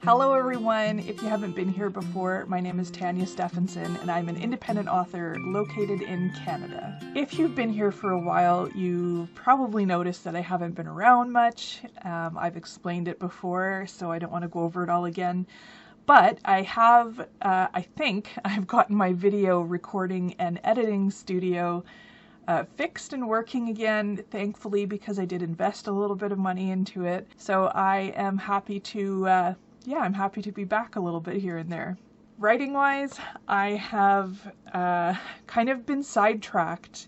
Hello everyone, if you haven't been here before, my name is Tanya Stephenson and I'm an independent author located in Canada. If you've been here for a while, you've probably noticed that I haven't been around much. I've explained it before, so I don't want to go over it all again. But I have, I think, I've gotten my video recording and editing studio fixed and working again, thankfully, because I did invest a little bit of money into it. So I am happy to, I'm happy to be back a little bit here and there. Writing-wise, I have kind of been sidetracked.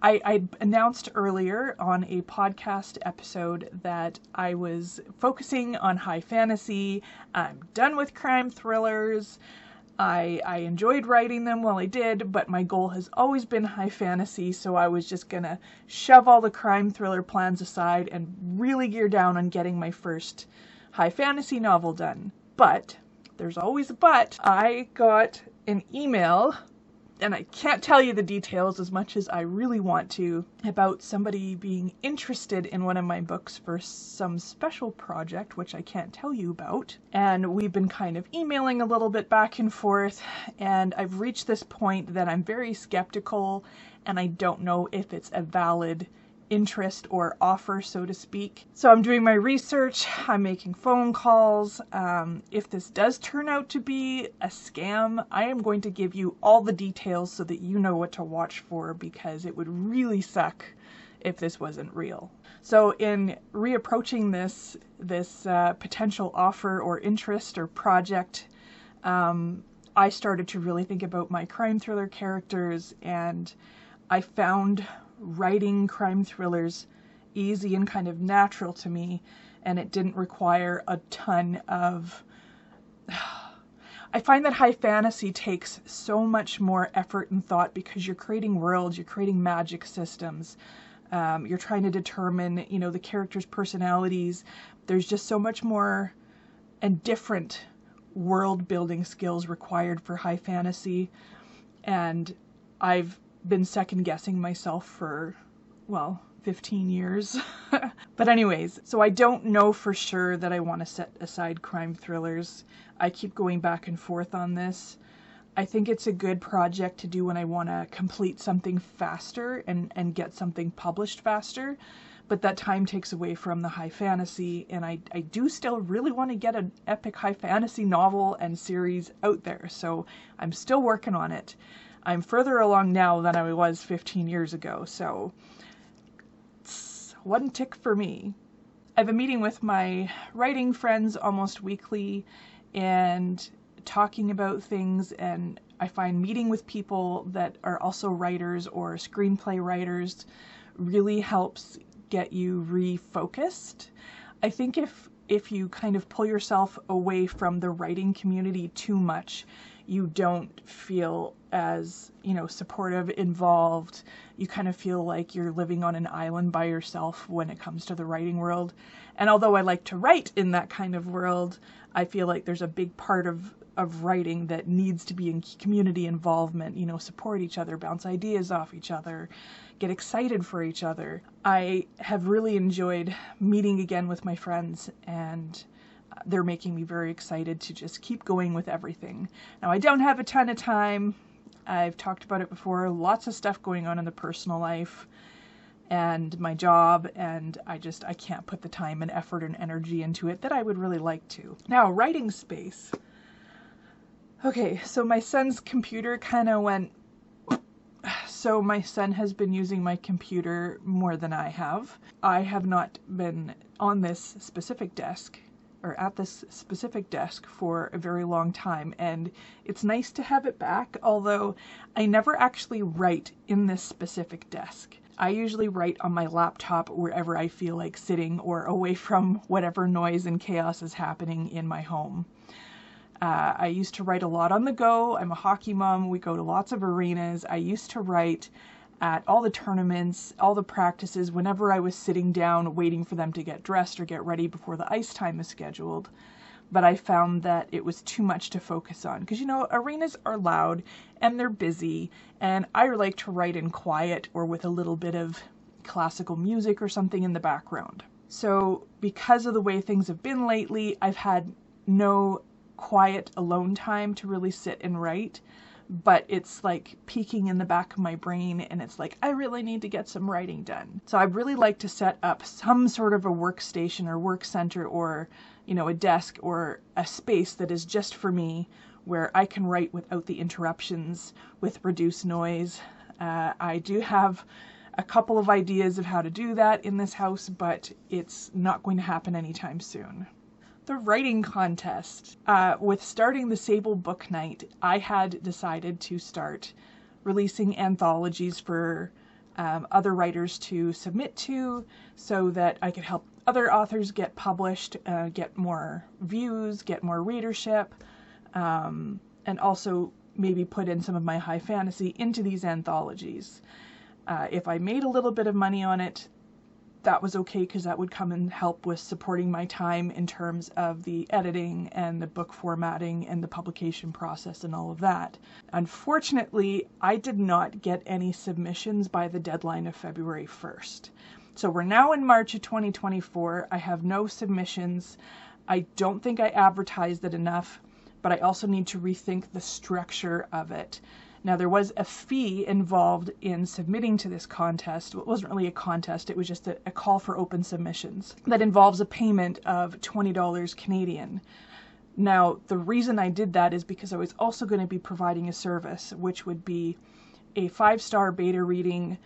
I announced earlier on a podcast episode that I was focusing on high fantasy. I'm done with crime thrillers. I enjoyed writing them while I did, but my goal has always been high fantasy, so I was just gonna shove all the crime thriller plans aside and really gear down on getting my first high fantasy novel done. But, there's always a but, I got an email, and I can't tell you the details as much as I really want to, about somebody being interested in one of my books for some special project, which I can't tell you about. And we've been kind of emailing a little bit back and forth, and I've reached this point that I'm very skeptical, and I don't know if it's a valid interest or offer, so to speak. So I'm doing my research, I'm making phone calls. If this does turn out to be a scam, I am going to give you all the details so that you know what to watch for, because it would really suck if this wasn't real. So in reapproaching this potential offer or interest or project, I started to really think about my crime thriller characters, and I found writing crime thrillers easy and kind of natural to me, and it didn't require a ton of... I find that high fantasy takes so much more effort and thought because you're creating worlds, you're creating magic systems, you're trying to determine, you know, the characters' personalities. There's just so much more and different world building skills required for high fantasy, and I've been second guessing myself for, well, 15 years. But anyways, so I don't know for sure that I want to set aside crime thrillers. I keep going back and forth on this. I think it's a good project to do when I want to complete something faster and get something published faster, but that time takes away from the high fantasy, and I do still really want to get an epic high fantasy novel and series out there, so I'm still working on it. I'm further along now than I was 15 years ago, so it's one tick for me. I have a meeting with my writing friends almost weekly and talking about things, and I find meeting with people that are also writers or screenplay writers really helps get you refocused. I think if you kind of pull yourself away from the writing community too much, you don't feel as, you know, supportive, involved. You kind of feel like you're living on an island by yourself when it comes to the writing world. And although I like to write in that kind of world, I feel like there's a big part of writing that needs to be in community involvement, you know, support each other, bounce ideas off each other, get excited for each other. I have really enjoyed meeting again with my friends, and they're making me very excited to just keep going with everything. Now, I don't have a ton of time. I've talked about it before. Lots of stuff going on in the personal life and my job, and I can't put the time and effort and energy into it that I would really like to. Now, writing space. Okay, so my son's computer kind of went... So my son has been using my computer more than I have. I have not been on this specific desk or at this specific desk for a very long time, and it's nice to have it back, although I never actually write in this specific desk. I usually write on my laptop wherever I feel like sitting or away from whatever noise and chaos is happening in my home. I used to write a lot on the go. I'm a hockey mom. We go to lots of arenas. I used to write at all the tournaments, all the practices, whenever I was sitting down waiting for them to get dressed or get ready before the ice time is scheduled. But I found that it was too much to focus on because, you know, arenas are loud and they're busy, and I like to write in quiet or with a little bit of classical music or something in the background. So because of the way things have been lately, I've had no quiet alone time to really sit and write, but it's like peeking in the back of my brain, and it's like, I really need to get some writing done. So I'd really like to set up some sort of a workstation or work center, or, you know, a desk or a space that is just for me, where I can write without the interruptions, with reduced noise. I do have a couple of ideas of how to do that in this house, but it's not going to happen anytime soon. The writing contest. With starting the Sable BooKnight, I had decided to start releasing anthologies for other writers to submit to, so that I could help other authors get published, get more views, get more readership, and also maybe put in some of my high fantasy into these anthologies. If I made a little bit of money on it, that was okay, because that would come and help with supporting my time in terms of the editing and the book formatting and the publication process and all of that. Unfortunately, I did not get any submissions by the deadline of February 1st. So we're now in March of 2024. I have no submissions. I don't think I advertised it enough, but I also need to rethink the structure of it. Now, there was a fee involved in submitting to this contest. It wasn't really a contest, it was just a call for open submissions that involves a payment of $20 Canadian. Now, the reason I did that is because I was also going to be providing a service, which would be a 5-star beta reading,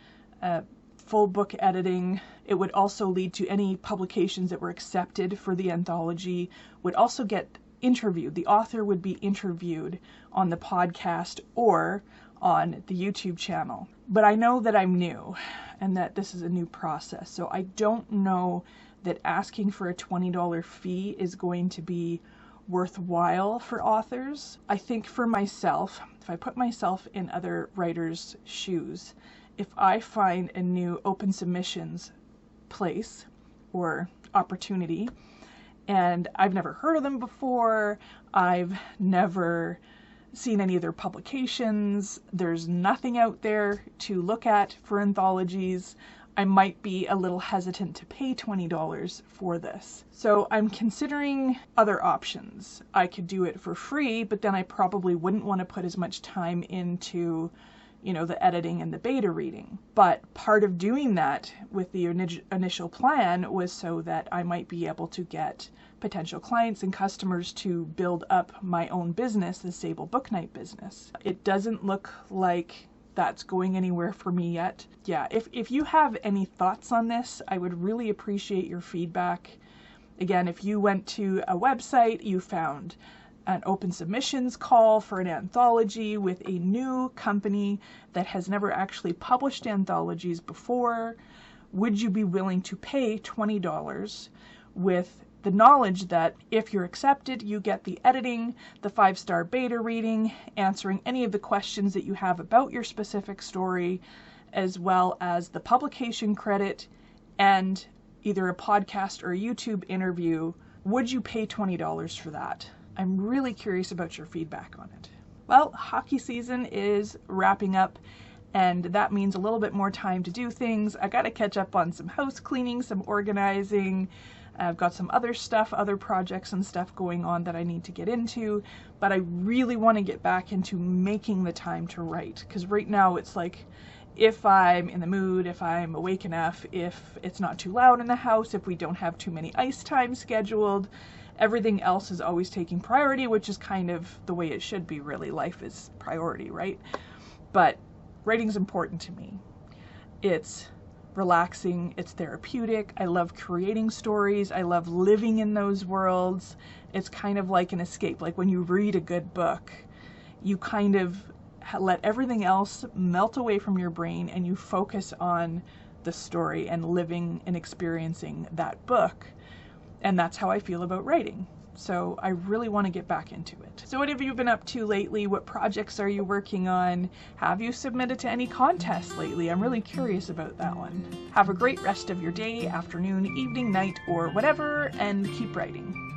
full book editing. It would also lead to any publications that were accepted for the anthology would also get interviewed. The author would be interviewed on the podcast or on the YouTube channel. But I know that I'm new and that this is a new process, so I don't know that asking for a $20 fee is going to be worthwhile for authors. I think for myself, if I put myself in other writers' shoes, if I find a new open submissions place or opportunity, and I've never heard of them before, I've never seen any of their publications, there's nothing out there to look at for anthologies, I might be a little hesitant to pay $20 for this. So I'm considering other options. I could do it for free, but then I probably wouldn't want to put as much time into, you know, the editing and the beta reading. But part of doing that with the initial plan was so that I might be able to get potential clients and customers to build up my own business, the Sable BooKnight business. It doesn't look like that's going anywhere for me yet. Yeah, if you have any thoughts on this, I would really appreciate your feedback. Again, if you went to a website, you found an open submissions call for an anthology with a new company that has never actually published anthologies before, would you be willing to pay $20 with the knowledge that if you're accepted, you get the editing, the 5-star beta reading, answering any of the questions that you have about your specific story, as well as the publication credit and either a podcast or a YouTube interview? Would you pay $20 for that? I'm really curious about your feedback on it. Well, hockey season is wrapping up, and that means a little bit more time to do things. I got to catch up on some house cleaning, some organizing. I've got some other stuff, other projects and stuff going on that I need to get into, but I really want to get back into making the time to write, because right now it's like, if I'm in the mood, if I'm awake enough, if it's not too loud in the house, if we don't have too many ice times scheduled, everything else is always taking priority, which is kind of the way it should be, really. Life is priority, right? But writing's important to me. It's relaxing, it's therapeutic, I love creating stories, I love living in those worlds. It's kind of like an escape. Like when you read a good book, you kind of let everything else melt away from your brain and you focus on the story and living and experiencing that book. And that's how I feel about writing. So I really want to get back into it. So what have you been up to lately? What projects are you working on? Have you submitted to any contests lately? I'm really curious about that one. Have a great rest of your day, afternoon, evening, night, or whatever, and keep writing.